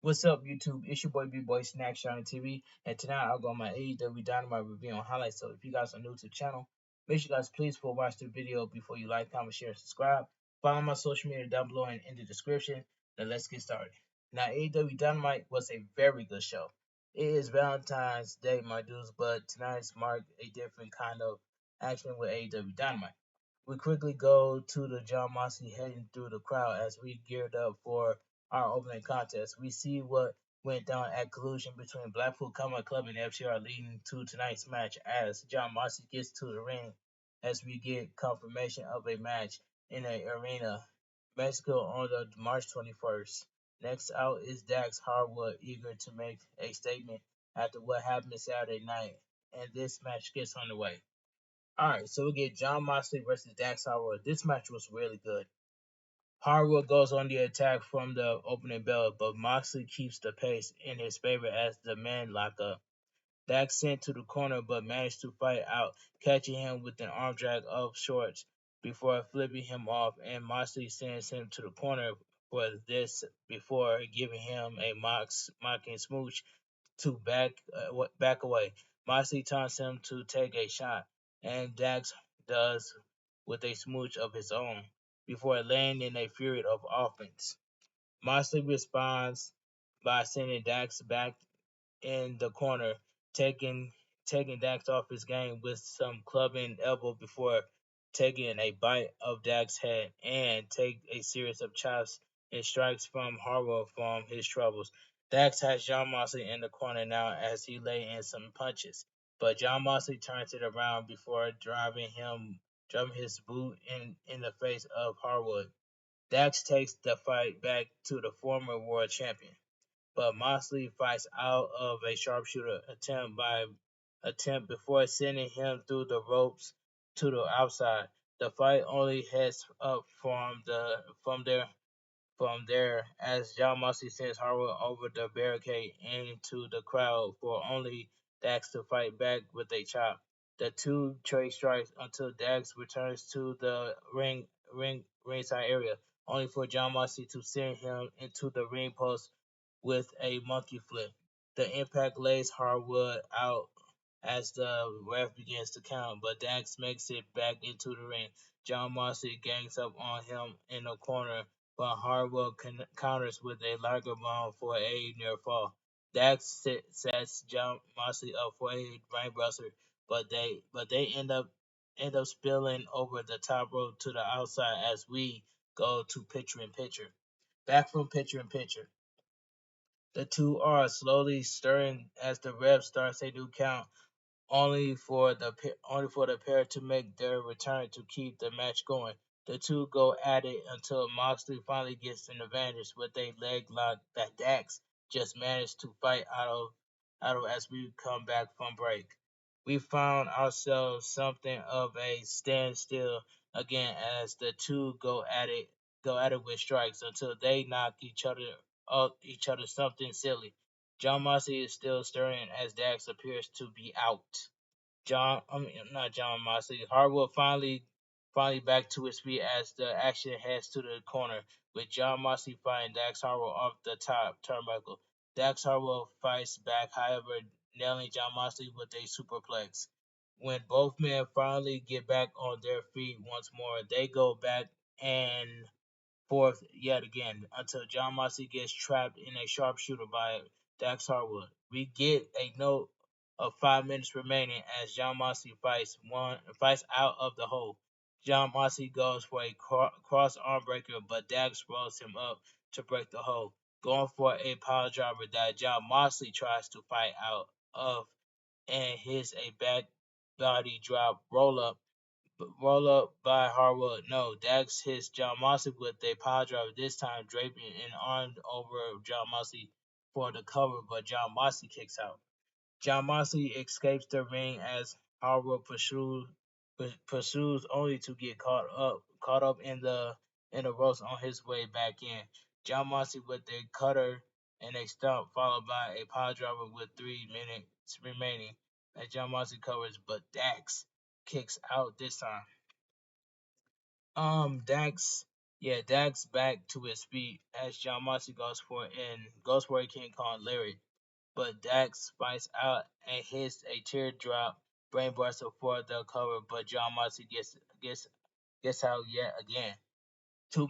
What's up, YouTube? It's your boy Bigboysnacksjonnytv, and tonight I'll go on my AEW Dynamite review on highlights. So if you guys are new to the channel, make sure you guys please watch the video before you like, comment, share, and subscribe. Follow my social media down below and in the description. Now let's get started. Now AEW Dynamite was a very good show. It is Valentine's Day, my dudes, but tonight's marked a different kind of action with AEW Dynamite. We quickly go to the John Moxley heading through the crowd as we geared up for our opening contest. We see what went down at collusion between Blackpool Combat Club and FTR, leading to tonight's match as John Moxley gets to the ring as we get confirmation of a match in the arena, Mexico on the March 21st. Next out is Dax Harwood, eager to make a statement after what happened Saturday night, and this match gets underway. Alright, so we get John Moxley versus Dax Harwood. This match was really good. Harwood goes on the attack from the opening bell, but Moxley keeps the pace in his favor as the men lock up. Dax sent to the corner but managed to fight out, catching him with an arm drag of shorts before flipping him off, and Moxley sends him to the corner for this before giving him a mocking smooch to back away. Moxley taunts him to take a shot, and Dax does with a smooch of his own before laying in a fury of offense. Moxley responds by sending Dax back in the corner, taking taking Dax off his game with some clubbing elbow before taking a bite of Dax's head and take a series of chops and strikes from Harwood from his troubles. Dax has John Moxley in the corner now as he lay in some punches, but John Moxley turns it around before driving his boot in the face of Harwood. Dax takes the fight back to the former world champion, but Moxley fights out of a sharpshooter attempt before sending him through the ropes to the outside. The fight only heads up from there as John Moxley sends Harwood over the barricade into the crowd for only Dax to fight back with a chop. The two trade strikes until Dax returns to the ringside area, only for John Moxley to send him into the ring post with a monkey flip. The impact lays Harwood out as the ref begins to count, but Dax makes it back into the ring. John Moxley gangs up on him in the corner, but Harwood counters with a liger bomb for a near fall. Dax sets John Moxley up for a brainbuster, but they end up spilling over the top rope to the outside as we go to picture in picture. Back from picture in picture. The two are slowly stirring as the ref starts a new count, only for the pair to make their return to keep the match going. The two go at it until Moxley finally gets an advantage with a leg lock that Dax just managed to fight out of as we come back from break. We found ourselves something of a standstill again as the two go at it with strikes until they knock each other something silly. John Moxley is still stirring as Dax appears to be out. Not John Moxley. Harwood finally back to his feet as the action heads to the corner, with John Moxley fighting Dax Harwood off the top turnbuckle. Dax Harwood fights back, however, nailing John Moxley with a superplex. When both men finally get back on their feet once more, they go back and forth yet again until John Moxley gets trapped in a sharpshooter by Dax Harwood. We get a note of 5 minutes remaining as John Moxley fights out of the hole. John Moxley goes for a cross arm breaker, but Dax rolls him up to break the hole, going for a power driver that John Moxley tries to fight out of and hits a back body drop roll up by Harwood. No, Dax hits John Moxley with a power driver, this time draping an arm over John Moxley for the cover, but John Moxley kicks out. John Moxley escapes the ring as Harwood pursues only to get caught up in the ropes on his way back in. John Moxley with a cutter and a stump, followed by a power driver with 3 minutes remaining as John Moxley covers, but Dax kicks out this time. Dax Yeah, Dax back to his feet as John Moxley goes for a King Kong lyric, but Dax spikes out and hits a teardrop brainbuster for the cover, but John Moxley gets out yet again. 2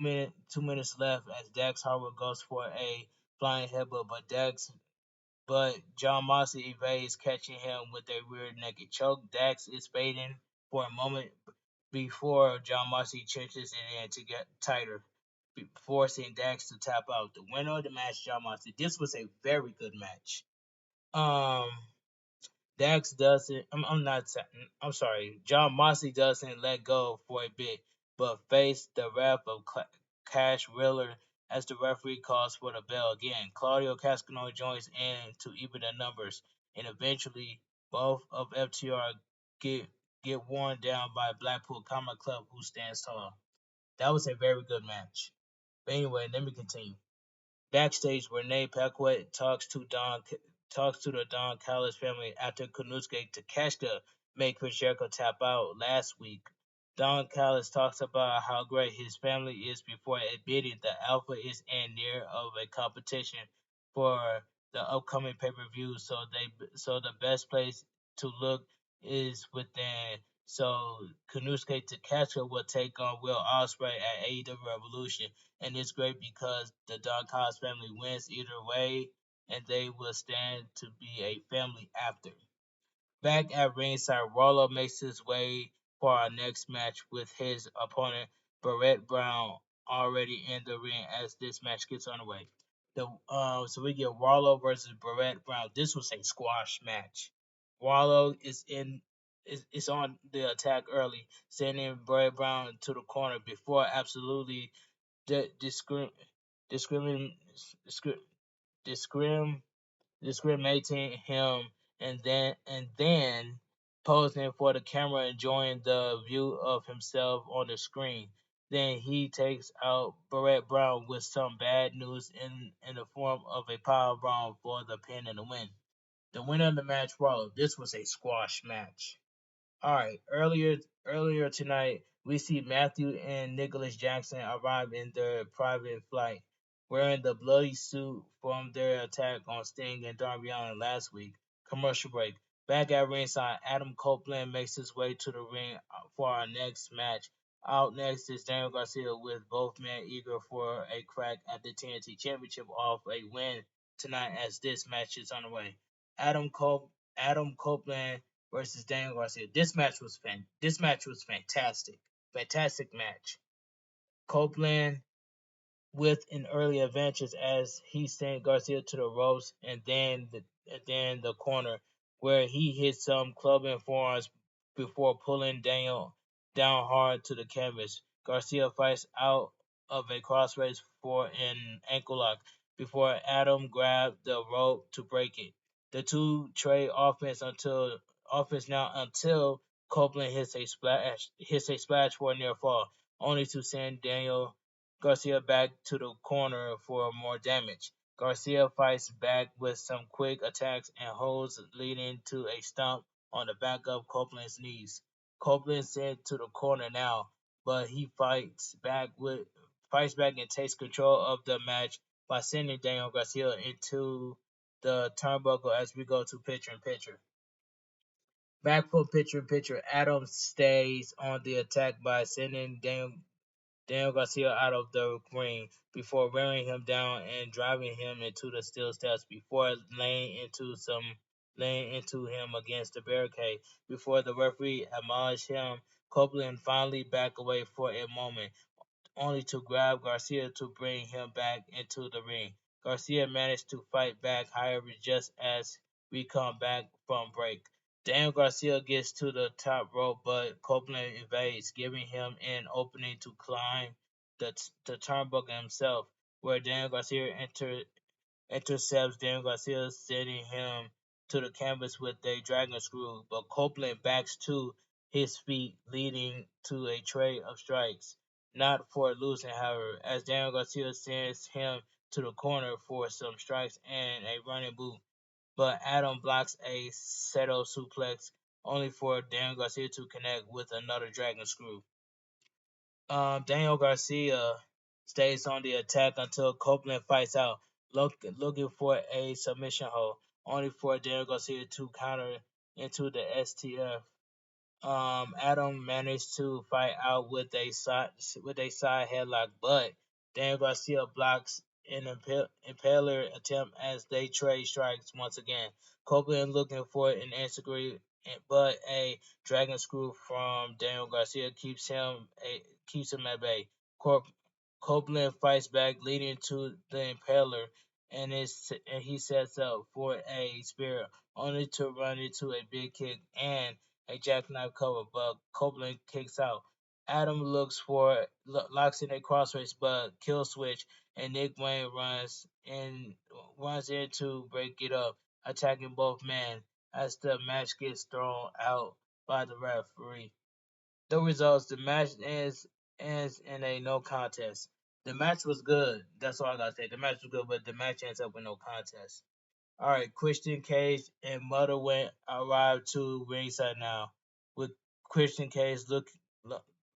minutes left as Dax Harwood goes for a flying headbutt, but John Moxley evades, catching him with a rear naked choke. Dax is fading for a moment before John Moxley chinches it in to get tighter, forcing Dax to tap out. The winner of the match, John Moxley. This was a very good match. Um, Dax doesn't. I'm not. I'm sorry. John Moxley doesn't let go for a bit, but faced the wrath of Cash Wheeler as the referee calls for the bell again. Claudio Cascano joins in to even the numbers, and eventually both of FTR get get worn down by Blackpool Combat Club, who stands tall. That was a very good match. But anyway, let me continue. Backstage, Renee Paquette talks to the Don Callis family after Konosuke Takeshita made Chris Jericho tap out last week. Don Callis talks about how great his family is before admitting the Alpha is in near of a competition for the upcoming pay-per-view. So the best place to look is within. So Konosuke Takeshita will take on Will Ospreay at AEW Revolution, and it's great because the Don Callis family wins either way, and they will stand to be a family after. Back at ringside, Rollo makes his way for our next match with his opponent, Barrett Brown, already in the ring as this match gets underway. So we get Rollo versus Barrett Brown. This was a squash match. Rollo is on the attack early, sending Barrett Brown to the corner before absolutely discrim discrimin discrim discriminating him and then posing for the camera, enjoying the view of himself on the screen. Then he takes out Barrett Brown with some bad news in the form of a power bomb for the pin and the win. The winner of the match followed. This was a squash match. All right. Earlier tonight, we see Matthew and Nicholas Jackson arrive in their private flight, wearing the bloody suit from their attack on Sting and Darby Allin last week. Commercial break. Back at ringside, Adam Copeland makes his way to the ring for our next match. Out next is Daniel Garcia with both men eager for a crack at the TNT Championship off a win tonight as this match is underway. Adam Copeland versus Daniel Garcia. This match was fantastic. Fantastic match. Copeland with an early advantage as he sent Garcia to the ropes and then the corner where he hit some clubbing forearms before pulling Daniel down hard to the canvas. Garcia fights out of a crossface for an ankle lock before Adam grabbed the rope to break it. The two trade offense now until Copeland hits a splash for a near fall, only to send Daniel Garcia back to the corner for more damage. Garcia fights back with some quick attacks and holds, leading to a stomp on the back of Copeland's knees. Copeland sent to the corner now, but he fights back and takes control of the match by sending Daniel Garcia into the turnbuckle as we go to picture in picture. Back from picture in picture, Adams stays on the attack by sending Daniel Garcia out of the ring before wearing him down and driving him into the steel steps before laying into him against the barricade. Before the referee admonished him, Copeland finally backed away for a moment, only to grab Garcia to bring him back into the ring. Garcia managed to fight back, however, just as we come back from break. Daniel Garcia gets to the top rope, but Copeland evades, giving him an opening to climb the turnbuckle himself, where Daniel Garcia intercepts Daniel Garcia, sending him to the canvas with a dragon screw, but Copeland backs to his feet, leading to a trade of strikes. Not for losing, however, as Daniel Garcia sends him to the corner for some strikes and a running boot, but Adam blocks a Seto suplex, only for Daniel Garcia to connect with another dragon screw. Daniel Garcia stays on the attack until Copeland fights out, looking for a submission hold, only for Daniel Garcia to counter into the STF. Adam managed to fight out with a side headlock, but Daniel Garcia blocks an impaler attempt as they trade strikes once again. Copeland looking for an integrate, but a dragon screw from Daniel Garcia keeps him at bay. Copeland fights back, leading to the impaler, and he sets up for a spear, only to run into a big kick and a jackknife cover, but Copeland kicks out. Adam locks in a crossface, but kill switch, and Nick Wayne runs in to break it up, attacking both men as the match gets thrown out by the referee. The results: the match ends in a no contest. The match was good. That's all I gotta say. The match was good, but the match ends up with no contest. All right, Christian Cage and Mother Wayne arrive to ringside now, with Christian Cage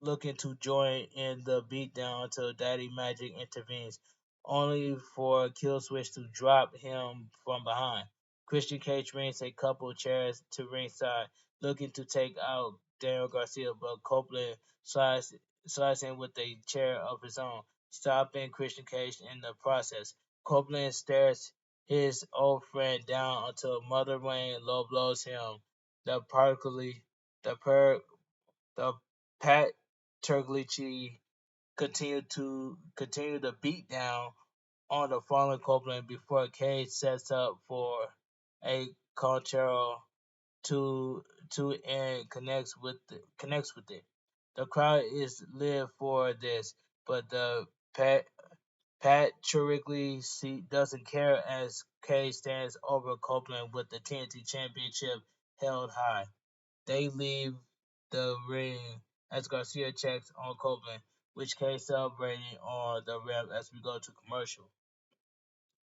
looking to join in the beatdown until Daddy Magic intervenes, only for Killswitch to drop him from behind. Christian Cage brings a couple chairs to ringside, looking to take out Daniel Garcia, but Copeland slides in with a chair of his own, stopping Christian Cage in the process. Copeland stares his old friend down until Mother Wayne low blows him. The particularly the per the Pat Turglici continue to beat down on the fallen Copeland before Cage sets up for a Conchero to and connects with it. The crowd is live for this, but the Patrickly doesn't care as Cage stands over Copeland with the TNT Championship held high. They leave the ring as Garcia checks on Copeland, which Cage celebrating on the ref as we go to commercial.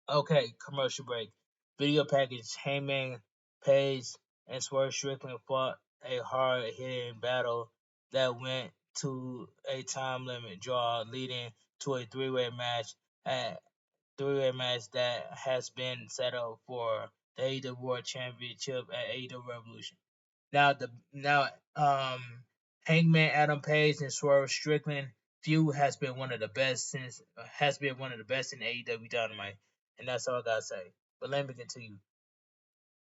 Okay, commercial break. Video package: Heyman, Page, and Swerve Strickland fought a hard-hitting battle that went to a time limit draw, leading to a at three-way match that has been set up for the AEW World Championship at AEW Revolution. Now, Hangman Adam Page and Swerve Strickland feud has been one of the best in AEW Dynamite, and that's all I gotta say. But let me continue.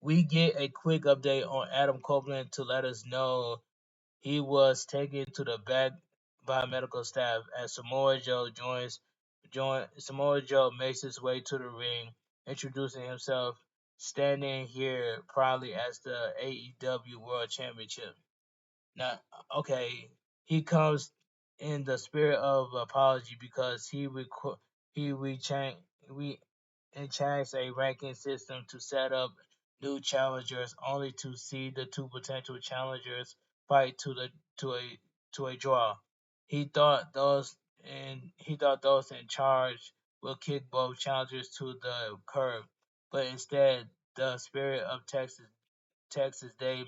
We get a quick update on Adam Copeland to let us know he was taken to the back by medical staff as Samoa Joe makes his way to the ring, introducing himself, standing here proudly as the AEW World Championship. Now, okay, he comes in the spirit of apology because he we changed a ranking system to set up new challengers, only to see the two potential challengers fight to a draw. He thought those in charge will kick both challengers to the curb, but instead, the spirit of Texas, they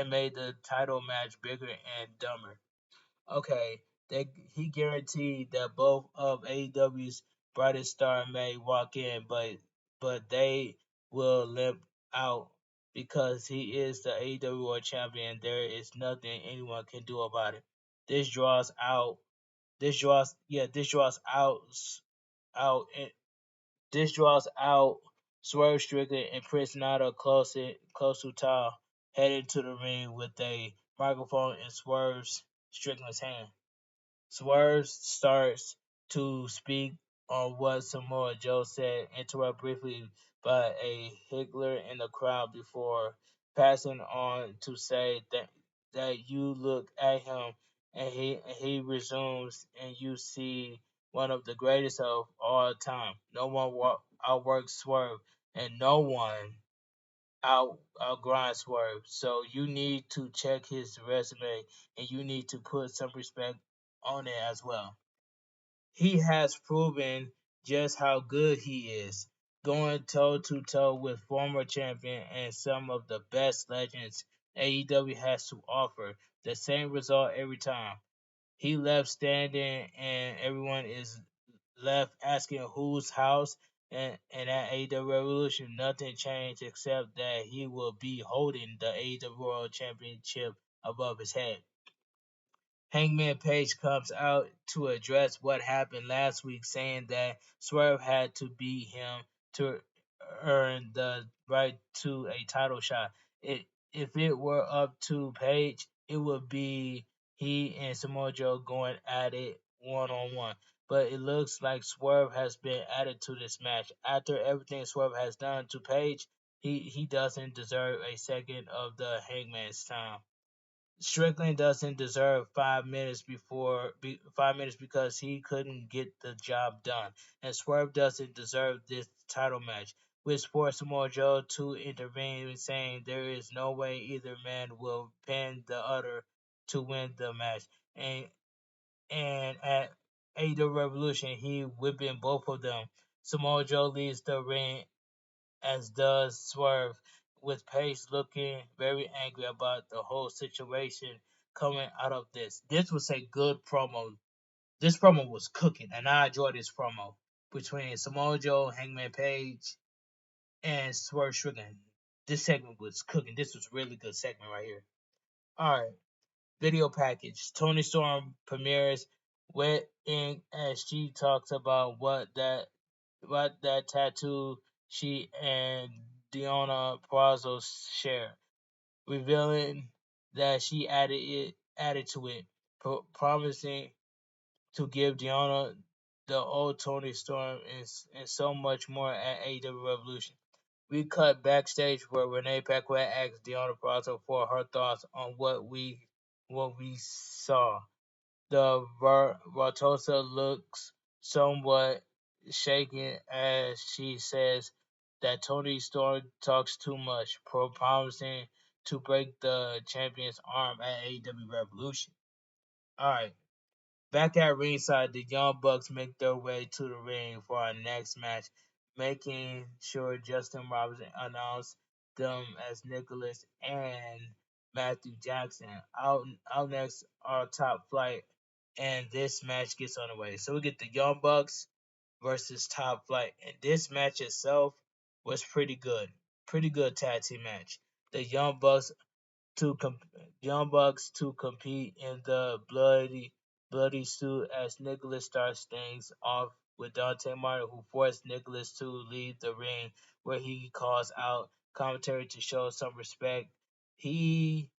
made the title match bigger and dumber. Okay, he guaranteed that both of AEW's brightest star may walk in, but they will limp out because he is the AEW World Champion. There is nothing anyone can do about it. This draws out. This draws out this draws out Swerve Strickland and Prince Nana close to Tao, headed to the ring with a microphone in Strickland's hand. Swerve starts to speak on what Samoa Joe said, interrupted briefly by a higgler in the crowd before passing on to say that you look at him and he resumes and you see one of the greatest of all time. No one outworks Swerve and no one outgrind Swerve. So you need to check his resume and you need to put some respect on it as well. He has proven just how good he is, going toe to toe with former champion and some of the best legends AEW has to offer. The same result every time. He left standing and left asking whose house, and at AEW Revolution, nothing changed except that he will be holding the AEW World Championship above his head. Hangman Page comes out to address what happened last week, saying that Swerve had to beat him to earn the right to a title shot. If it were up to Page, it would be he and Samoa Joe going at it one on one. But it looks like Swerve has been added to this match. After everything Swerve has done to Page, he doesn't deserve a second of the Hangman's time. Strickland doesn't deserve 5 minutes 5 minutes because he couldn't get the job done, and Swerve doesn't deserve this title match, which forced Samoa Joe to intervene, saying there is no way either man will pin the other to win the match. And at AEW Revolution, he whipping both of them. Samoa Joe leaves the ring, as does Swerve, with Pace looking very angry about the whole situation coming out of this. This was a good promo. This promo was cooking, and I enjoyed this promo between Samoa Joe, Hangman Page, and Swerve Strickland. This segment was cooking. This was a really good segment right here. Alright, video package. Tony Storm premieres wet ink as she talks about what that tattoo she and Deonna Purrazzo share, revealing that she added to it, promising to give Deonna the old Tony Storm and so much more at AEW Revolution. We cut backstage where Renee Paquette asked Deonna Purrazzo for her thoughts on what we saw. The Rotosa looks somewhat shaken as she says that Tony Storm talks too much, promising to break the champion's arm at AEW Revolution. Alright, back at ringside, the Young Bucks make their way to the ring for our next match, making sure Justin Robinson announced them as Nicholas and Matthew Jackson. Out next are Top Flight, and this match gets underway. So we get the Young Bucks versus Top Flight, and this match itself was pretty good tag team match. The to comp- Young Bucks to compete in the bloody suit as Nicholas starts things off with Dante Martin, who forced Nicholas to leave the ring, where he calls out commentary to show some respect. He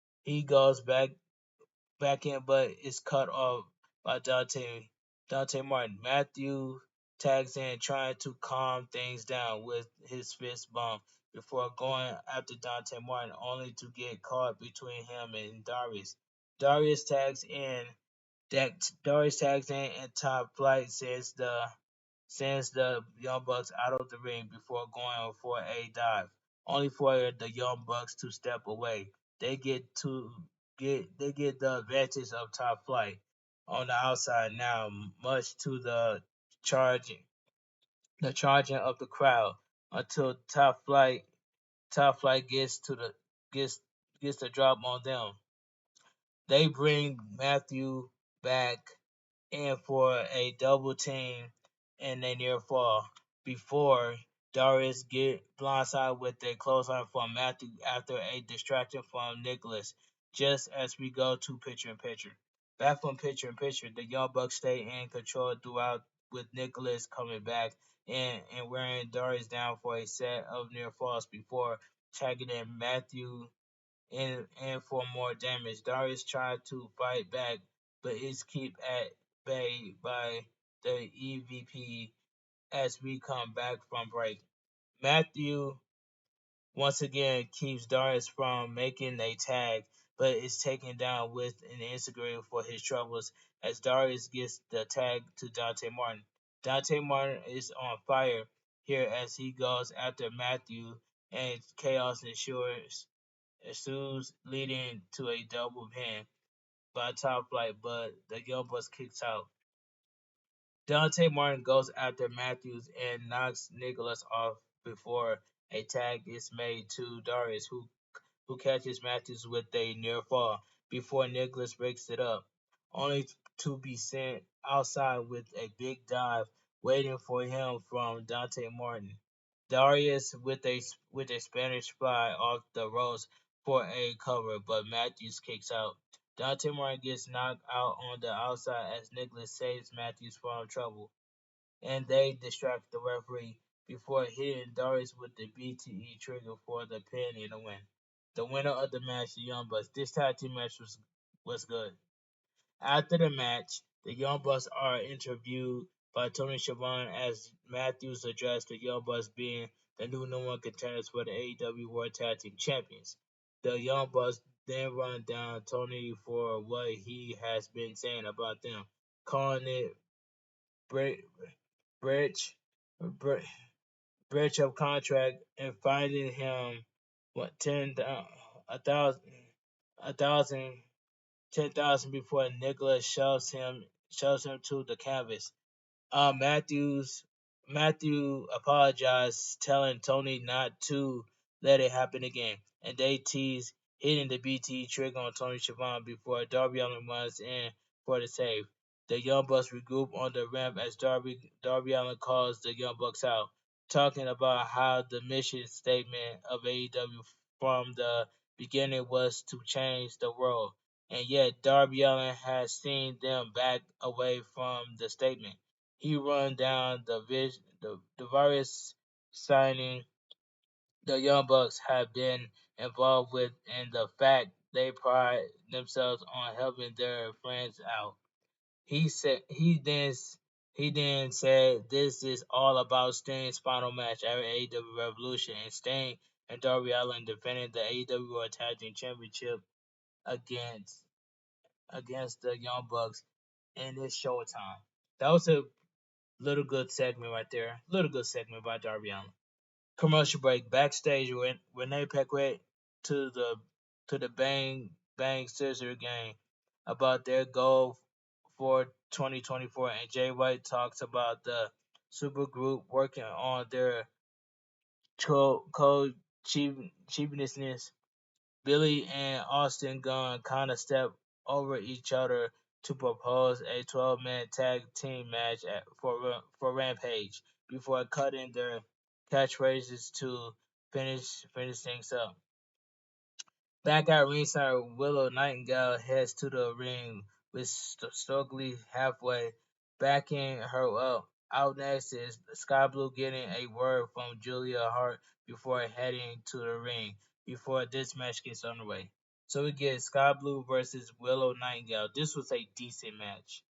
goes back in, but is cut off by Dante Martin. Matthew tags in, trying to calm things down with his fist bump before going after Dante Martin, only to get caught between him and Darius. Darius tags in. Darius tags in, and Top Flight sends the Young Bucks out of the ring before going for a dive, only for the Young Bucks to step away. They get the advantage of Top Flight on the outside now, much to charging the charging of the crowd, until Top Flight gets gets the drop on them. They bring Matthew back in for a double team and a near fall before Darius get blindsided with a clothesline from Matthew after a distraction from Nicholas. Just as we go to picture in picture. Back from picture in picture, the Young Bucks stay in control throughout, with Nicholas coming back and wearing Darius down for a set of near falls before tagging in Matthew in for more damage. Darius tried to fight back, but is kept at bay by the EVP as we come back from break. Matthew once again keeps Darius from making a tag, but is taken down with an Instagram for his troubles as Darius gets the tag to Dante Martin. Dante Martin is on fire here as he goes after Matthew, and chaos ensues, leading to a double pin by Top Flight, but the Young Bucks kicks out. Dante Martin goes after Matthews and knocks Nicholas off before a tag is made to Darius, who catches Matthews with a near fall before Nicholas breaks it up, only to be sent outside with a big dive waiting for him from Dante Martin. Darius with a Spanish fly off the ropes for a cover, but Matthews kicks out. Dante Martin gets knocked out on the outside as Nicholas saves Matthews from trouble, and they distract the referee before hitting Darius with the BTE trigger for the pin and the win. The winner of the match, the Young Bucks. This tag team match was good. After the match, the Young Bucks are interviewed by Tony Schiavone as Matthews addressed the Young Bucks being the new number one contenders for the AEW World Tag Team Champions. The Young Bucks then run down Tony for what he has been saying about them, calling it breach, breach of contract and finding him what 10,000 10,000 before Nicholas shoves him to the canvas. Matthews Matthew apologized, telling Tony not to let it happen again, and they tease hitting the BT trigger on Tony Schiavone before Darby Allin runs in for the save. The Young Bucks regroup on the ramp as Darby Allin calls the Young Bucks out, talking about how the mission statement of AEW from the beginning was to change the world, and yet Darby Allin has seen them back away from the statement. He run down the various signing the Young Bucks have been involved with and the fact they pride themselves on helping their friends out. He then said this is all about Sting's final match at AEW Revolution, and Sting and Darby Allin defending the AEW World Tag Team Championship against the Young Bucks in this Showtime. That was a little good segment right there. Little good segment by Darby Allin. Commercial break. Backstage, when Renee Paquette to the Bang Scissor game about their goal for 2024, and Jay White talks about the super group working on their code cheapness. Billy and Austin Gunn kind of step over each other to propose a 12-man tag team match for Rampage before cutting their catchphrases to finish things up. Back at ringside, Willow Nightingale heads to the ring with Stokely halfway, backing her up. Out next is Sky Blue getting a word from Julia Hart before heading to the ring before this match gets underway. So we get Sky Blue versus Willow Nightingale. This was a decent match.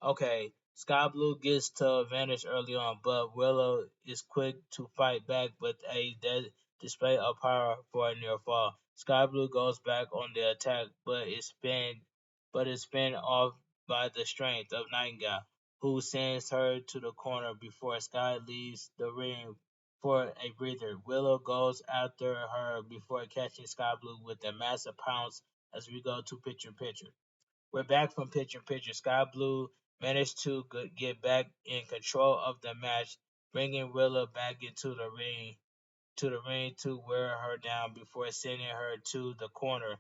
Okay, Sky Blue gets to advantage early on, but Willow is quick to fight back with a display of power for a near fall. Sky Blue goes back on the attack, but is spun off by the strength of Nightingale, who sends her to the corner before Sky leaves the ring for a breather. Willow goes after her before catching Sky Blue with a massive pounce as we go to picture in picture. We're back from picture in picture. Sky Blue managed to get back in control of the match, bringing Willow back into the ring to wear her down before sending her to the corner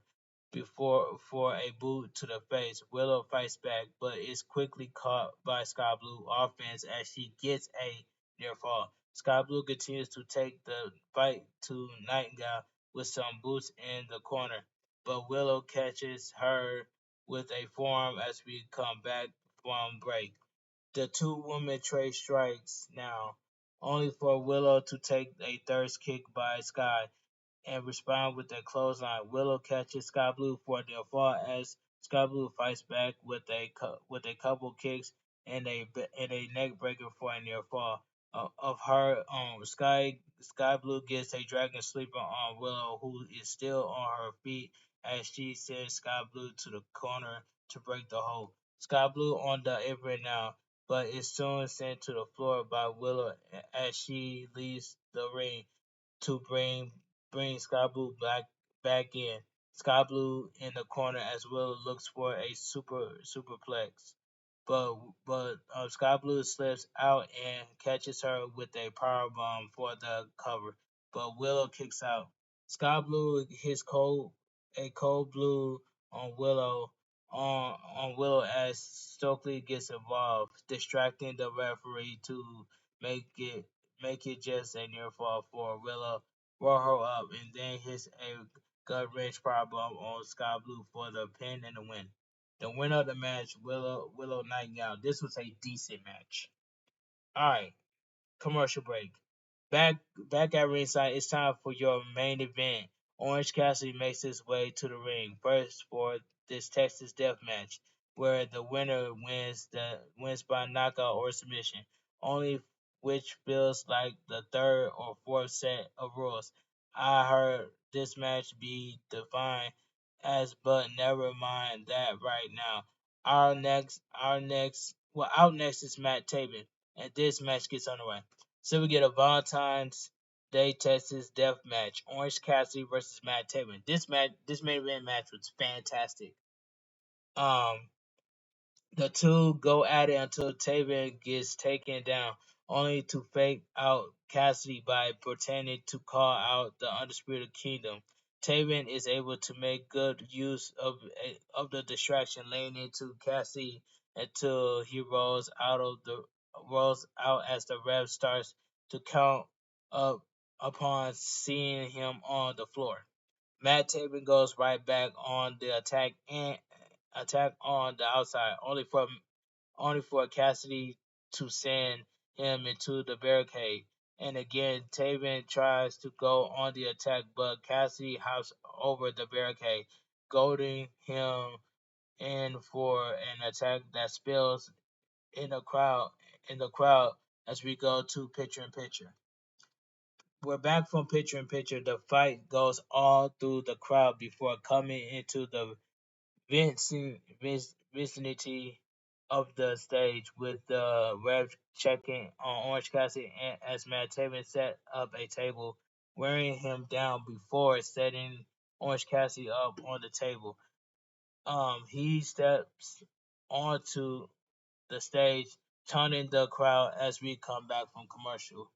before for a boot to the face. Willow fights back, but is quickly caught by Sky Blue offense as she gets a near fall. Sky Blue continues to take the fight to Nightingale with some boots in the corner, but Willow catches her with a forearm as we come back from break. The two women trade strikes now, only for Willow to take a third kick by Sky and respond with a clothesline. Willow catches Sky Blue for the fall as Sky Blue fights back with a couple kicks and a neck breaker for a near fall of her own. Sky Blue gets a dragon sleeper on Willow, who is still on her feet as she sends Sky Blue to the corner to break the hold. Sky Blue on the apron now, but is soon sent to the floor by Willow as she leaves the ring to bring Sky Blue back in. Sky Blue in the corner as Willow looks for a superplex, but Sky Blue slips out and catches her with a power bomb for the cover. But Willow kicks out. Sky Blue hits a cold blue on Willow on Willow as Stokely gets involved, distracting the referee to make it make it just a near fall for Willow, roll her up, and then hits a gut wrench problem on Sky Blue for the pin and the win. The winner of the match, Willow Nightingale. This was a decent match. All right, commercial break. Back at ringside, it's time for your main event. Orange Cassidy makes his way to the ring first for this Texas Death Match, where the winner wins by knockout or submission, only which feels like the third or fourth set of rules. I heard this match be defined as, but never mind that right now. Out next is Matt Taven, and this match gets underway. So we get a Valentine's Day Texas Death Match. Orange Cassidy versus Matt Taven. This main event match was fantastic. Um, the two go at it until Taven gets taken down, only to fake out Cassidy by pretending to call out the Undisputed Kingdom. Taven is able to make good use of the distraction, laying into Cassidy until he rolls out as the ref starts to count up upon seeing him on the floor. Matt Taven goes right back on the attack on the outside, only for Cassidy to send him into the barricade. And again, Taven tries to go on the attack, but Cassidy hops over the barricade, goading him in for an attack that spills in the crowd as we go to picture in picture. We're back from picture in picture. The fight goes all through the crowd before coming into the vicinity of the stage, with the ref checking on Orange Cassidy as Matt Taven set up a table, wearing him down before setting Orange Cassidy up on the table. He steps onto the stage, taunting the crowd as we come back from commercial.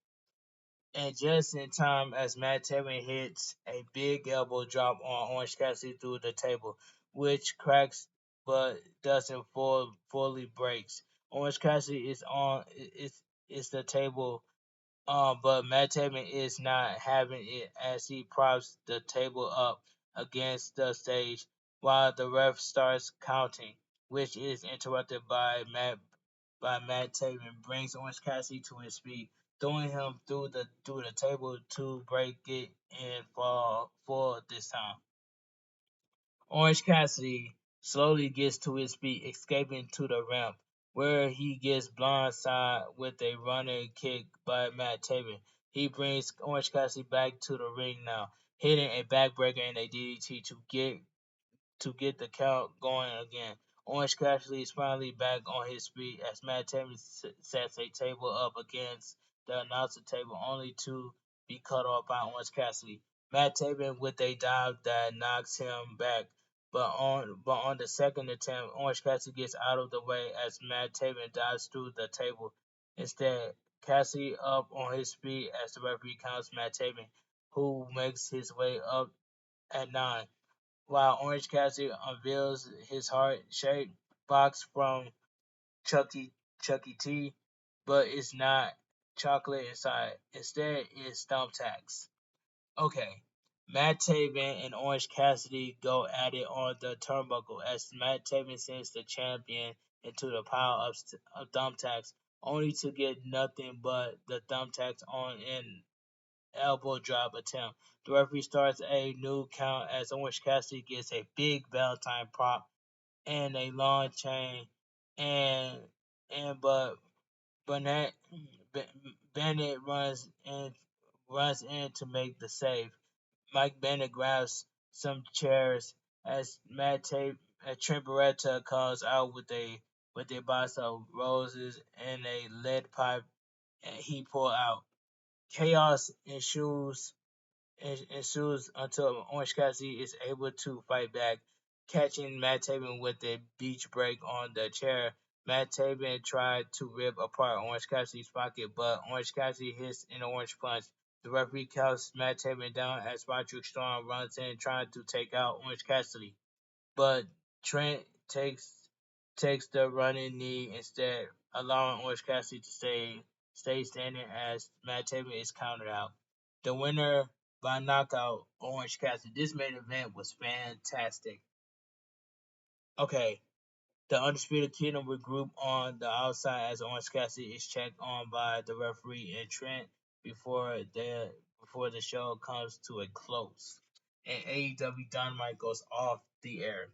And just in time as Matt Taven hits a big elbow drop on Orange Cassidy through the table, which cracks but doesn't fully breaks. Orange Cassidy is the table, but Matt Taven is not having it as he props the table up against the stage while the ref starts counting, which is interrupted by Matt Taven, brings Orange Cassidy to his feet, throwing him through the table to break it and fall for this time. Orange Cassidy slowly gets to his feet, escaping to the ramp, where he gets blindsided with a running kick by Matt Taven. He brings Orange Cassidy back to the ring now, hitting a backbreaker and a DDT to get the count going again. Orange Cassidy is finally back on his feet as Matt Taven sets a table up against the announcer table, only to be cut off by Orange Cassidy. Matt Taven with a dive that knocks him back, but on the second attempt, Orange Cassidy gets out of the way as Matt Taven dives through the table. Instead, Cassidy up on his feet as the referee counts Matt Taven, who makes his way up at 9, while Orange Cassidy unveils his heart-shaped box from Chucky T, but it's not chocolate inside. Instead, it's thumbtacks. Okay, Matt Taven and Orange Cassidy go at it on the turnbuckle as Matt Taven sends the champion into the pile of thumbtacks, only to get nothing but the thumbtacks on an elbow drop attempt. The referee starts a new count as Orange Cassidy gets a big Valentine prop and a long chain, and but Bennett Bennett runs in to make the save. Mike Bennett grabs some chairs as Trent Beretta comes out with a box of roses and a lead pipe, and he pull out. Chaos ensues until Orange Cassidy is able to fight back, catching Matt Taven with a beach break on the chair. Matt Taven tried to rip apart Orange Cassidy's pocket, but Orange Cassidy hits an orange punch. The referee counts Matt Taven down as Roderick Strong runs in trying to take out Orange Cassidy, but Trent takes takes the running knee instead, allowing Orange Cassidy to stay standing as Matt Taven is counted out. The winner by knockout, Orange Cassidy. This main event was fantastic. Okay, the Undisputed Kingdom regroup on the outside as Orange Cassidy is checked on by the referee and Trent before the show comes to a close. And AEW Dynamite goes off the air.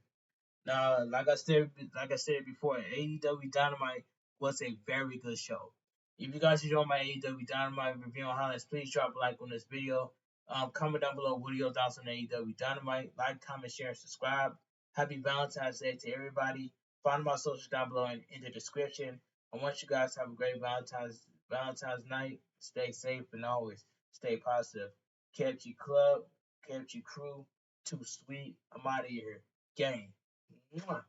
Now, like I said before, AEW Dynamite was a very good show. If you guys enjoy my AEW Dynamite review on highlights, please drop a like on this video. Comment down below what are your thoughts on AEW Dynamite. Like, comment, share, and subscribe. Happy Valentine's Day to everybody. Find my socials down below in the description. I want you guys to have a great Valentine's night. Stay safe and always stay positive. Kept you club, kept you crew. Too sweet. I'm out of here. Gang. Mwah.